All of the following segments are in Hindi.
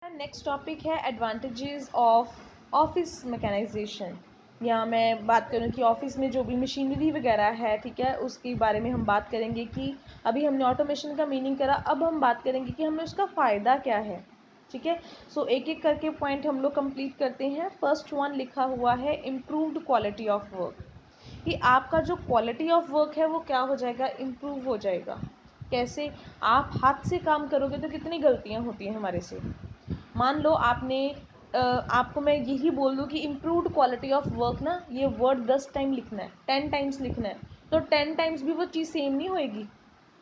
नेक्स्ट टॉपिक है एडवांटेजेस ऑफ ऑफिस मैकेनाइजेशन। यहाँ मैं बात करूँ कि ऑफिस में जो भी मशीनरी वगैरह है, ठीक है, उसके बारे में हम बात करेंगे कि अभी हमने ऑटोमेशन का मीनिंग करा, अब हम बात करेंगे कि हमें उसका फ़ायदा क्या है। ठीक है, सो एक एक करके पॉइंट हम लोग कंप्लीट करते हैं। फर्स्ट वन लिखा हुआ है इम्प्रूव्ड क्वालिटी ऑफ वर्क, कि आपका जो क्वालिटी ऑफ वर्क है वो क्या हो जाएगा, इम्प्रूव हो जाएगा। कैसे? आप हाथ से काम करोगे तो कितनी गलतियाँ होती हैं हमारे से। मान लो आपको मैं यही बोल दूँ कि इम्प्रूव्ड क्वालिटी ऑफ वर्क ना, ये वर्ड 10 टाइम लिखना है, 10 टाइम्स लिखना है, तो 10 टाइम्स भी वो चीज़ सेम नहीं होएगी।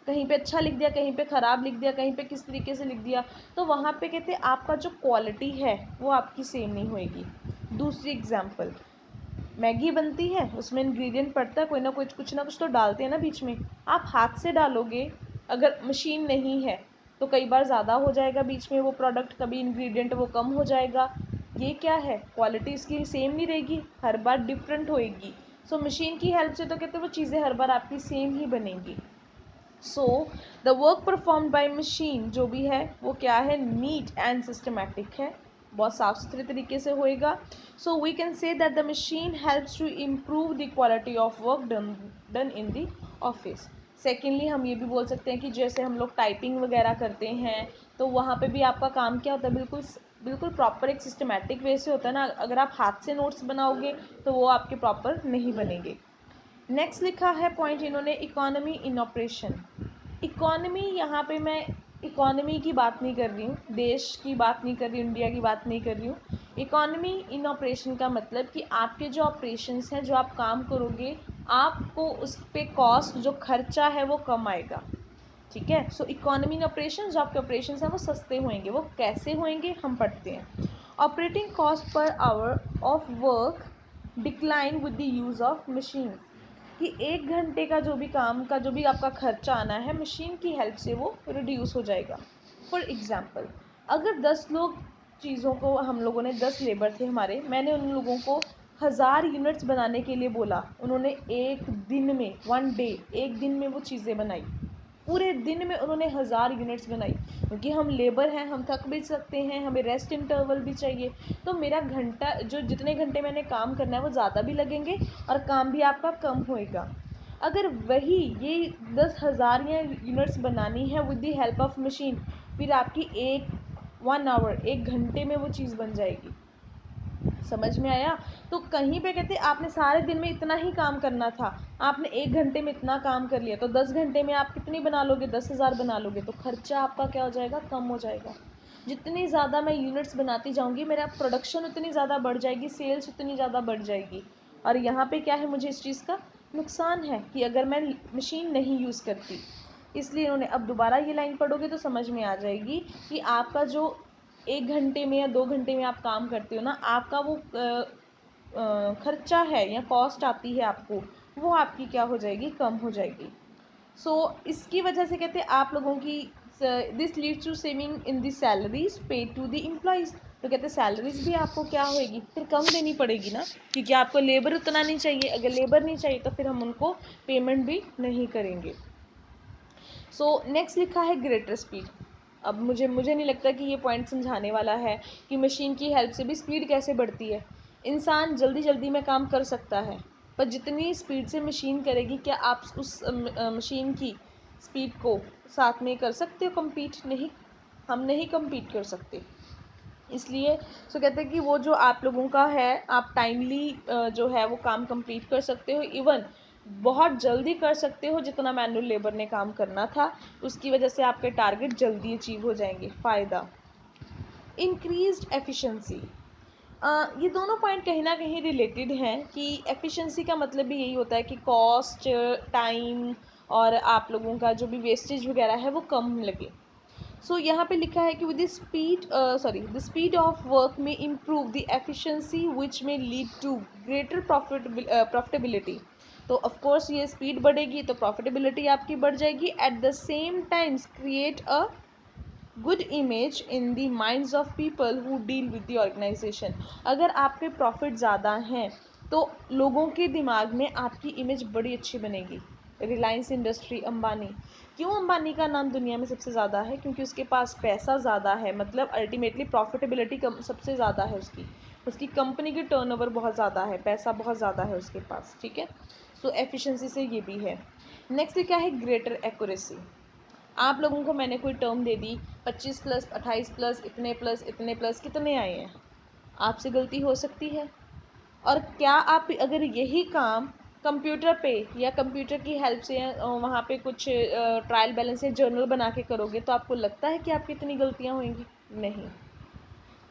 कहीं पे अच्छा लिख दिया, कहीं पे ख़राब लिख दिया, कहीं पे किस तरीके से लिख दिया, तो वहाँ पे कहते हैं आपका जो क्वालिटी है वो आपकी सेम नहीं होएगी। दूसरी एग्जाम्पल, मैगी बनती है, उसमें इंग्रेडिएंट पड़ता है, कोई ना कोई कुछ ना कुछ तो डालते हैं ना बीच में। आप हाथ से डालोगे, अगर मशीन नहीं है तो कई बार ज़्यादा हो जाएगा बीच में वो प्रोडक्ट, कभी इंग्रेडिएंट वो कम हो जाएगा। ये क्या है, क्वालिटी इसकी सेम नहीं रहेगी, हर बार डिफरेंट होएगी। सो मशीन की हेल्प से तो कहते हैं वो चीज़ें हर बार आपकी सेम ही बनेंगी। So the work perform by machine जो भी है वो क्या है, नीट एंड सिस्टमैटिक है, बहुत साफ सुथरे तरीके से होएगा। So we can say that the machine helps to improve the quality of work done in the office. Secondly हम ये भी बोल सकते हैं कि जैसे हम लोग टाइपिंग वगैरह करते हैं तो वहाँ पे भी आपका काम क्या होता है, बिल्कुल बिल्कुल प्रॉपर एक सिस्टमैटिक वे से होता है ना। अगर आप हाथ से नोट्स बनाओगे तो वो आपके प्रॉपर नहीं बनेंगे। नेक्स्ट लिखा है पॉइंट इन्होंने, इकोनॉमी इन ऑपरेशन। इकोनॉमी, यहाँ पे मैं इकोनॉमी की बात नहीं कर रही हूँ, देश की बात नहीं कर रही हूँ, इंडिया की बात नहीं कर रही हूँ। इकोनॉमी इन ऑपरेशन का मतलब कि आपके जो ऑपरेशंस हैं, जो आप काम करोगे, आपको उस पर कॉस्ट, जो खर्चा है वो कम आएगा। ठीक है, सो इकोनॉमी इन ऑपरेशन, जो आपके ऑपरेशंस हैं वो सस्ते होंगे। वो कैसे होंगे हम पढ़ते हैं। Operating cost per hour of work decline with the use of machine, कि 1 घंटे का जो भी काम का जो भी आपका खर्चा आना है, मशीन की हेल्प से वो रिड्यूस हो जाएगा। फॉर एग्ज़ाम्पल, अगर 10 लोग चीज़ों को, हम लोगों ने 10 लेबर थे हमारे, मैंने उन लोगों को 1000 यूनिट्स बनाने के लिए बोला, उन्होंने एक दिन में, 1 डे, एक दिन में वो चीज़ें बनाई। पूरे दिन में उन्होंने 1000 यूनिट्स बनाई। क्योंकि हम लेबर हैं, हम थक भी सकते हैं, हमें रेस्ट इंटरवल भी चाहिए, तो मेरा घंटा, जो जितने घंटे मैंने काम करना है वो ज़्यादा भी लगेंगे और काम भी आपका कम होएगा। अगर वही ये 10,000 या यूनिट्स बनानी है with the help of machine, फिर आपकी 1 आवर, 1 घंटे में वो चीज़ बन जाएगी। समझ में आया? तो कहीं पे कहते आपने सारे दिन में इतना ही काम करना था, आपने 1 घंटे में इतना काम कर लिया, तो 10 घंटे में आप कितनी बना लोगे, 10,000 बना लोगे, तो खर्चा आपका क्या हो जाएगा, कम हो जाएगा। जितनी ज़्यादा मैं यूनिट्स बनाती जाऊँगी, मेरा प्रोडक्शन उतनी ज़्यादा बढ़ जाएगी, सेल्स उतनी ज़्यादा बढ़ जाएगी। और यहाँ पे क्या है, मुझे इस चीज़ का नुकसान है कि अगर मैं मशीन नहीं यूज़ करती। इसलिए इन्होंने, अब दोबारा ये लाइन पढ़ोगे तो समझ में आ जाएगी कि आपका जो 1 घंटे में या 2 घंटे में आप काम करते हो ना, आपका वो खर्चा है या कॉस्ट आती है आपको, वो आपकी क्या हो जाएगी, कम हो जाएगी। सो इसकी वजह से कहते हैं आप लोगों की, this leads to saving in the salaries paid to the employees. तो कहते हैं सैलरीज भी आपको क्या होएगी, फिर कम देनी पड़ेगी ना, क्योंकि आपको लेबर उतना नहीं चाहिए। अगर लेबर नहीं चाहिए तो फिर हम उनको पेमेंट भी नहीं करेंगे। सो नेक्स्ट लिखा है ग्रेटर स्पीड। अब मुझे नहीं लगता कि ये पॉइंट समझाने वाला है कि मशीन की हेल्प से भी स्पीड कैसे बढ़ती है। इंसान जल्दी जल्दी में काम कर सकता है, पर जितनी स्पीड से मशीन करेगी, क्या आप उस मशीन की स्पीड को साथ में कर सकते हो कम्पीट? नहीं, हम नहीं कम्पीट कर सकते। इसलिए सो कहते हैं कि वो जो आप लोगों का है, आप टाइमली जो है वो काम कंप्लीट कर सकते हो, इवन बहुत जल्दी कर सकते हो जितना मैनुअल लेबर ने काम करना था। उसकी वजह से आपके टारगेट जल्दी अचीव हो जाएंगे। फ़ायदा, इंक्रीज्ड एफिशिएंसी। ये दोनों पॉइंट कहीं ना कहीं रिलेटेड हैं कि एफिशिएंसी का मतलब भी यही होता है कि कॉस्ट, टाइम और आप लोगों का जो भी वेस्टेज वगैरह है वो कम लगे। सो यहाँ पे लिखा है कि with the speed of work may improve the efficiency which may lead to greater profitability. तो ऑफ कोर्स ये स्पीड बढ़ेगी तो प्रॉफिटेबिलिटी आपकी बढ़ जाएगी। At the same times create a good image in the minds of people who deal with the organisation. अगर आपके प्रॉफिट ज़्यादा हैं तो लोगों के दिमाग में आपकी इमेज बड़ी अच्छी बनेगी। रिलायंस इंडस्ट्री, अंबानी, क्यों अंबानी का नाम दुनिया में सबसे ज़्यादा है? क्योंकि उसके पास पैसा ज़्यादा है, मतलब अल्टीमेटली प्रॉफिटेबिलिटी कम सबसे ज़्यादा है उसकी कंपनी की टर्नओवर बहुत ज़्यादा है, पैसा बहुत ज़्यादा है उसके पास, ठीक है। सो एफिशिएंसी से ये भी है। नेक्स्ट क्या है? Greater accuracy. आप लोगों को मैंने कोई टर्म दे दी 25 प्लस 28 प्लस इतने प्लस कितने आए हैं, आपसे गलती हो सकती है। और क्या आप अगर यही काम कंप्यूटर पे या कंप्यूटर की हेल्प से वहाँ पे कुछ ट्रायल बैलेंस या जर्नल बना के करोगे तो आपको लगता है कि आपकी इतनी गलतियाँ होंगी? नहीं,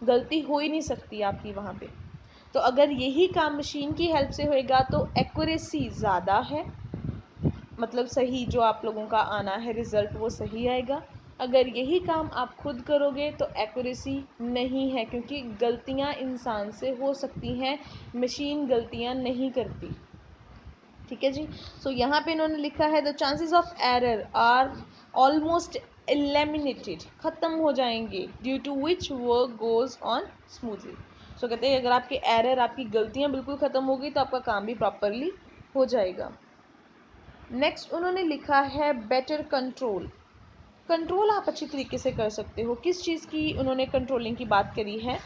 गलती हो ही नहीं सकती आपकी वहाँ पे। तो अगर यही काम मशीन की हेल्प से होएगा तो एक्यूरेसी ज़्यादा है, मतलब सही जो आप लोगों का आना है रिज़ल्ट वो सही आएगा। अगर यही काम आप खुद करोगे तो एक्यूरेसी नहीं है, क्योंकि गलतियां इंसान से हो सकती हैं, मशीन गलतियां नहीं करती, ठीक है जी। सो यहाँ पे इन्होंने लिखा है the chances of error are almost eliminated, ख़त्म हो जाएंगे, due to which work goes on smoothly. So कहते हैं अगर आपके एरर, आपकी गलतियाँ बिल्कुल ख़त्म हो गई तो आपका काम भी प्रॉपरली हो जाएगा। नेक्स्ट उन्होंने लिखा है बेटर कंट्रोल। कंट्रोल आप अच्छी तरीके से कर सकते हो। किस चीज़ की उन्होंने कंट्रोलिंग की बात करी है?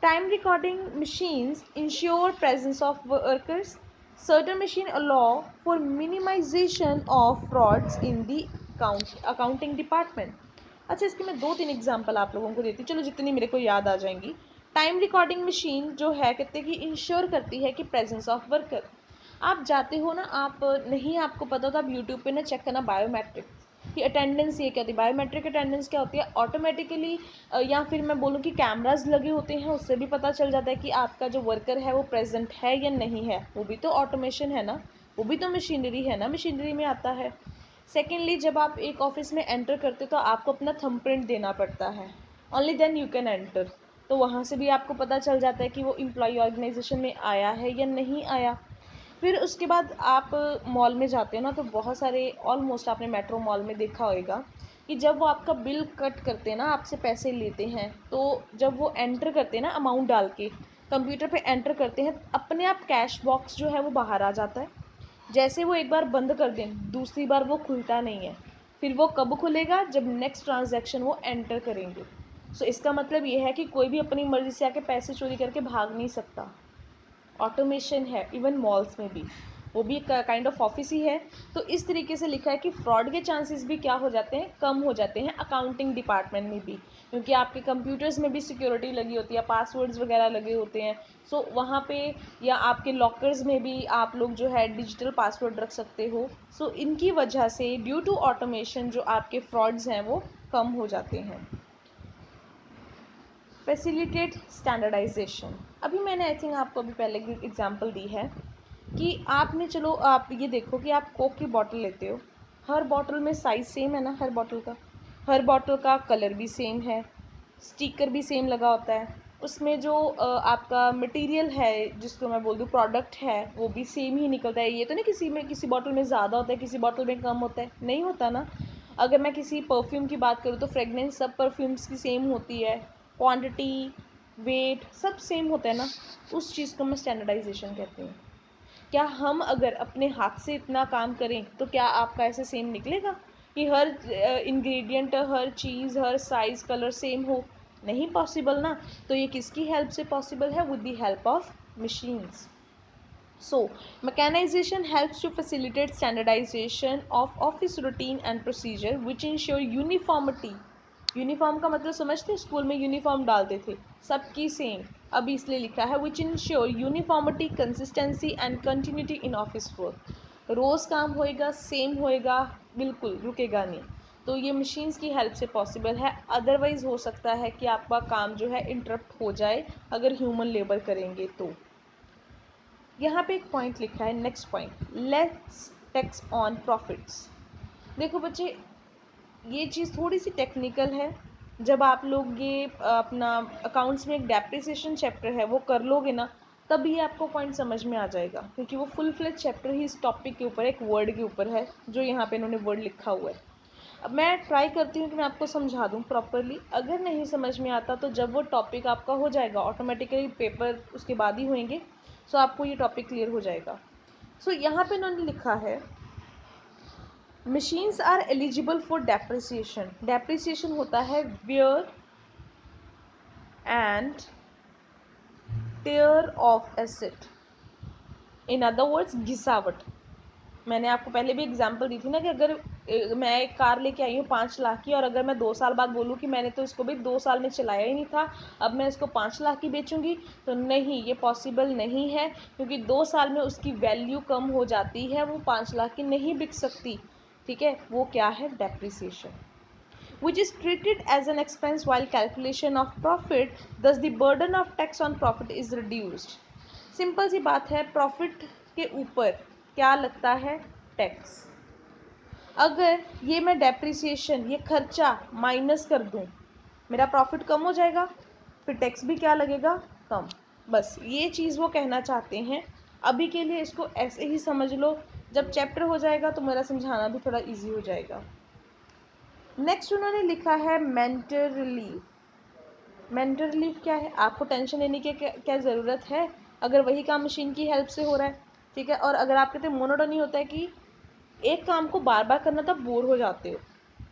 Time recording machines ensure presence of workers, certain machine allow for minimisation of frauds in the accounting department. अच्छा, इसकी मैं 2-3 एग्जांपल आप लोगों को देती हूँ, चलो जितनी मेरे को याद आ जाएंगी। टाइम रिकॉर्डिंग मशीन जो है कहते हैं कि इंश्योर करती है कि प्रेजेंस ऑफ वर्कर। आप जाते हो ना, आप नहीं आपको पता तो आप यूट्यूब पे ना चेक करना बायोमेट्रिक कि अटेंडेंस ये क्या होती है। बायोमेट्रिक अटेंडेंस क्या होती है? ऑटोमेटिकली या फिर मैं बोलूँ कि कैमराज लगे होते हैं, उससे भी पता चल जाता है कि आपका जो वर्कर है वो प्रेजेंट है या नहीं है। वो भी तो ऑटोमेशन है ना, वो भी तो मशीनरी है ना, मशीनरी में आता है। सेकेंडली, जब आप एक ऑफिस में एंटर करते तो आपको अपना थंबप्रिंट देना पड़ता है, only then you can enter. तो वहाँ से भी आपको पता चल जाता है कि वो एम्प्लॉय ऑर्गेनाइजेशन में आया है या नहीं आया। फिर उसके बाद आप मॉल में जाते हो ना, तो बहुत सारे, ऑलमोस्ट आपने मेट्रो मॉल में देखा होगा कि जब वो आपका बिल कट करते हैं ना, आपसे पैसे लेते हैं, तो जब वो एंटर करते हैं ना अमाउंट डाल के कंप्यूटर पे एंटर करते हैं, अपने आप कैश बॉक्स जो है वो बाहर आ जाता है। जैसे वो एक बार बंद कर दें, दूसरी बार वो खुलता नहीं है। फिर वो कब खुलेगा? जब नेक्स्ट ट्रांजैक्शन वो एंटर करेंगे। सो इसका मतलब ये है कि कोई भी अपनी मर्ज़ी से आके पैसे चोरी करके भाग नहीं सकता। ऑटोमेशन है इवन मॉल्स में भी, वो भी एक काइंड ऑफ ऑफिस ही है। तो इस तरीके से लिखा है कि फ्रॉड के चांसेस भी क्या हो जाते हैं? कम हो जाते हैं अकाउंटिंग डिपार्टमेंट में भी, क्योंकि आपके कंप्यूटर्स में भी सिक्योरिटी लगी होती है, पासवर्ड्स वगैरह लगे होते हैं। सो वहाँ पे या आपके लॉकर्स में भी आप लोग जो है डिजिटल पासवर्ड रख सकते हो। सो इनकी वजह से ड्यू टू ऑटोमेशन जो आपके फ्रॉड्स हैं वो कम हो जाते हैं। Facilitate standardisation. अभी मैंने आई थिंक आपको अभी पहले की एग्जांपल दी है कि आपने, चलो आप ये देखो कि आप कोक की बॉटल लेते हो, हर बॉटल में साइज़ सेम है ना, हर बॉटल का कलर भी सेम है, स्टिकर भी सेम लगा होता है, उसमें जो आपका मटेरियल है जिसको मैं बोल दूँ प्रोडक्ट है वो भी सेम ही निकलता है। ये तो नहीं किसी में, किसी बॉटल में ज़्यादा होता है, किसी बॉटल में कम होता है, नहीं होता ना। अगर मैं किसी परफ्यूम की बात करूँ तो फ्रेगनेंस सब परफ्यूम्स की सेम होती है, क्वांटिटी, वेट सब सेम होता है ना। उस चीज़ को मैं स्टैंडर्डाइजेशन कहती हूँ। क्या हम अगर अपने हाथ से इतना काम करें तो क्या आपका ऐसे सेम निकलेगा कि हर इंग्रेडिएंट, हर चीज़, हर साइज़, कलर सेम हो? नहीं पॉसिबल ना। तो ये किसकी हेल्प से पॉसिबल है? With the help of machines. So, mechanization helps to facilitate standardization of office routine and procedure which ensure uniformity। Uniform का मतलब समझते हैं? स्कूल में यूनिफॉर्म डालते थे, सबकी सेम। अब इसलिए लिखा है which ensure uniformity, consistency and continuity in office work. रोज़ काम होएगा, सेम होएगा, बिल्कुल रुकेगा नहीं। तो ये मशीन्स की हेल्प से पॉसिबल है, अदरवाइज़ हो सकता है कि आपका काम जो है इंटरप्ट हो जाए अगर ह्यूमन लेबर करेंगे तो। यहाँ पे एक पॉइंट लिखा है, next point, let's tax on profits. देखो बच्चे, ये चीज़ थोड़ी सी टेक्निकल है। जब आप लोग ये अपना अकाउंट्स में एक डेप्रिसिएशन चैप्टर है वो कर लोगे ना, तब ये आपको पॉइंट समझ में आ जाएगा, क्योंकि वो फुल फ्लेज चैप्टर ही इस टॉपिक के ऊपर, एक वर्ड के ऊपर है जो यहाँ पे इन्होंने वर्ड लिखा हुआ है। अब मैं ट्राई करती हूँ कि मैं आपको समझा दूँ प्रॉपरली। अगर नहीं समझ में आता तो जब वो टॉपिक आपका हो जाएगा, ऑटोमेटिकली पेपर उसके बाद ही होंगे, सो आपको ये टॉपिक क्लियर हो जाएगा। सो यहाँ पे इन्होंने लिखा है machines are eligible for depreciation. Depreciation होता है wear and tear of asset, in other words घिसावट। मैंने आपको पहले भी एग्जांपल दी थी ना कि अगर मैं एक कार लेके आई हूँ 5 लाख की, और अगर मैं 2 साल बाद बोलूँ कि मैंने तो इसको भी 2 साल में चलाया ही नहीं था, अब मैं इसको 5 लाख की बेचूंगी, तो नहीं, ये पॉसिबल नहीं है, क्योंकि 2 साल में उसकी वैल्यू कम हो जाती है, वो 5 लाख की नहीं बिक सकती। ठीक है, वो क्या है? Depreciation, which is treated as an expense while calculation of profit, thus the burden of tax on profit is reduced। Simple सी बात है, प्रॉफिट के ऊपर क्या लगता है? टैक्स। अगर ये मैं डेप्रिसिएशन, ये खर्चा माइनस कर दूं, मेरा प्रॉफिट कम हो जाएगा, फिर टैक्स भी क्या लगेगा? कम। बस ये चीज़ वो कहना चाहते हैं। अभी के लिए इसको ऐसे ही समझ लो, जब चैप्टर हो जाएगा तो मेरा समझाना भी थोड़ा इजी हो जाएगा। नेक्स्ट उन्होंने लिखा है मेंटल रिलीफ। मेंटल रिलीफ क्या है? आपको टेंशन लेने की क्या ज़रूरत है अगर वही काम मशीन की हेल्प से हो रहा है। ठीक है, और अगर आप कहते हैं मोनोटोनी होता है कि एक काम को बार बार करना, तब बोर हो जाते हो,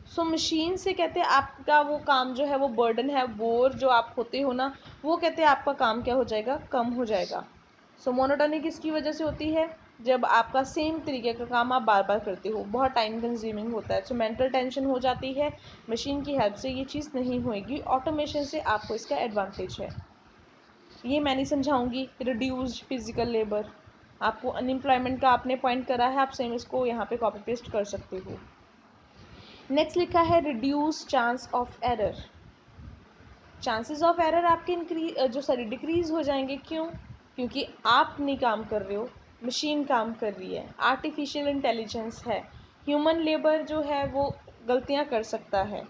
सो मशीन से कहते हैं आपका वो काम जो है, वो बर्डन है, बोर जो आप होते हो ना, वो कहते हैं आपका काम क्या हो जाएगा? कम हो जाएगा। सो मोनोटोनी किसकी वजह से होती है? जब आपका सेम तरीके का काम आप बार बार करते हो, बहुत टाइम कंज्यूमिंग होता है, सो मेंटल टेंशन हो जाती है। मशीन की हेल्प से ये चीज़ नहीं होएगी, ऑटोमेशन से आपको इसका एडवांटेज है। ये मैं नहीं समझाऊंगी। रिड्यूस्ड फिजिकल लेबर, आपको अनएम्प्लॉयमेंट का आपने पॉइंट करा है, आप सेम इसको यहाँ पे कॉपी पेस्ट कर सकते हो। नेक्स्ट लिखा है reduce chance of error. Chances of error आपके डिक्रीज हो जाएंगे। क्यों? क्योंकि आप नहीं काम कर रहे हो, मशीन काम कर रही है, आर्टिफिशियल इंटेलिजेंस है, ह्यूमन लेबर जो है वो गलतियां कर सकता है।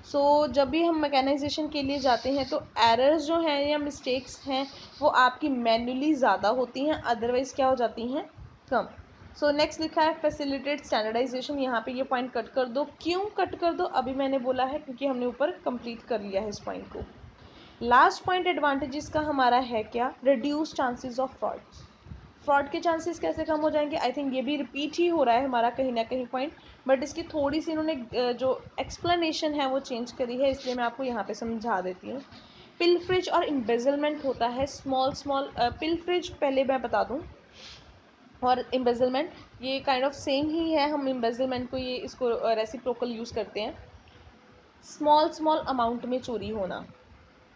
जब भी हम मैकेनाइजेशन के लिए जाते हैं तो एरर्स जो हैं या मिस्टेक्स हैं वो आपकी मैन्युअली ज़्यादा होती हैं, अदरवाइज़ क्या हो जाती हैं? कम। नेक्स्ट लिखा है फैसिलिटेट स्टैंडर्डाइजेशन। यहाँ पे ये पॉइंट कट कर दो। क्यों कट कर दो? अभी मैंने बोला है क्योंकि हमने ऊपर कंप्लीट कर लिया है इस पॉइंट को। लास्ट पॉइंट एडवांटेजेस का हमारा है क्या? Reduce chances of fraud. Fraud के चांसेस कैसे कम हो जाएंगे? आई थिंक ये भी रिपीट ही हो रहा है हमारा कहीं ना कहीं पॉइंट, बट इसकी थोड़ी सी इन्होंने जो एक्सप्लेनेशन है वो चेंज करी है, इसलिए मैं आपको यहाँ पे समझा देती हूँ। पिलफ्रिज और इम्बेजलमेंट होता है। स्मॉल पिलफ्रिज पहले मैं बता दूँ, और एम्बेजलमेंट ये काइंड ऑफ सेम ही है। हम एम्बेजलमेंट को ये इसको रेसिप्रोकल यूज़ करते हैं। स्मॉल अमाउंट में चोरी होना।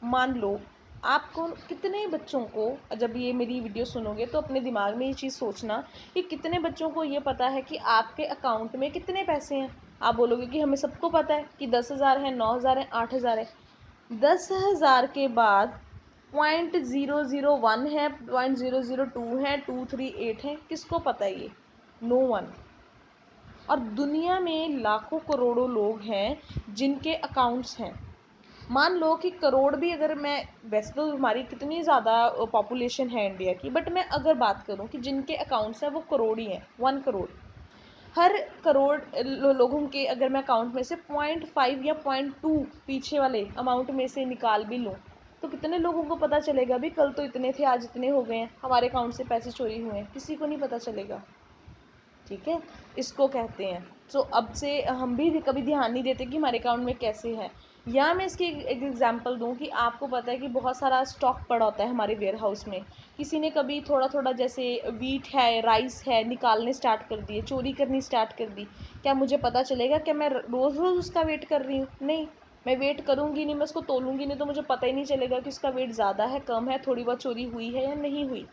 मान लो आपको कितने बच्चों को, जब ये मेरी वीडियो सुनोगे तो अपने दिमाग में ये चीज़ सोचना कि कितने बच्चों को ये पता है कि आपके अकाउंट में कितने पैसे हैं। आप बोलोगे कि हमें सबको पता है कि 10,000 है, 9,000 है, 8,000 है। 10,000 के बाद 0.001 है, 0.002 है, 238 है, किसको पता है ये? No one. और दुनिया में लाखों करोड़ों लोग हैं जिनके अकाउंट्स हैं। मान लो कि करोड़ भी, अगर मैं, वैसे तो हमारी कितनी ज़्यादा पॉपुलेशन है इंडिया की, बट मैं अगर बात करूं कि जिनके अकाउंट्स हैं वो करोड़ ही हैं, 1 करोड़। हर करोड़ लोगों के अगर मैं अकाउंट में से 0.5 या 0.2 पीछे वाले अमाउंट में से निकाल भी लूँ, तो कितने लोगों को पता चलेगा भी कल तो इतने थे, आज इतने हो गए हैं, हमारे अकाउंट से पैसे चोरी हुए हैं? किसी को नहीं पता चलेगा। ठीक है, इसको कहते हैं। अब से हम भी कभी ध्यान नहीं देते कि हमारे अकाउंट में कैसे है। या मैं इसकी एक एग्जांपल दूं कि आपको पता है कि बहुत सारा स्टॉक पड़ा होता है हमारे वेयर हाउस में, किसी ने कभी थोड़ा थोड़ा जैसे वीट है, राइस है, निकालने स्टार्ट कर दिए, चोरी करनी स्टार्ट कर दी। क्या मुझे पता चलेगा? क्या मैं रोज़ रोज़ उसका वेट कर रही हूँ? नहीं, मैं वेट करूँगी नहीं, मैं उसको तोलूँगी नहीं, तो मुझे पता ही नहीं चलेगा कि उसका वेट ज़्यादा है, कम है, थोड़ी बहुत चोरी हुई है या नहीं हुई।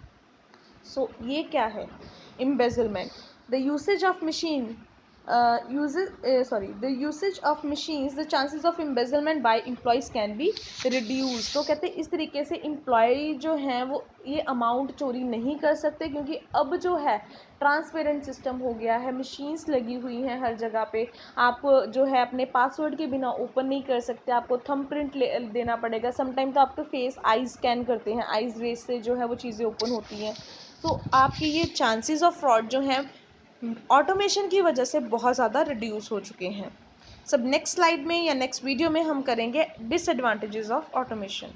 ये क्या है? Embezzlement, the usage of machine the usage of machines, the chances of embezzlement by employees can be reduced। तो कहते हैं इस तरीके से एम्प्लॉय जो हैं वो ये अमाउंट चोरी नहीं कर सकते, क्योंकि अब जो है ट्रांसपेरेंट सिस्टम हो गया है, मशीन्स लगी हुई हैं हर जगह पे। आप जो है अपने पासवर्ड के बिना ओपन नहीं कर सकते, आपको थंब प्रिंट देना पड़ेगा। समटाइम तो आपका फेस आइज स्कैन करते हैं, आइज रेस से जो है वो चीज़ें ओपन होती हैं। आपके ये चांसेस ऑफ फ्रॉड जो हैं ऑटोमेशन की वजह से बहुत ज़्यादा रिड्यूस हो चुके हैं। नेक्स्ट स्लाइड में या नेक्स्ट वीडियो में हम करेंगे डिसएडवांटेजेस ऑफ ऑटोमेशन।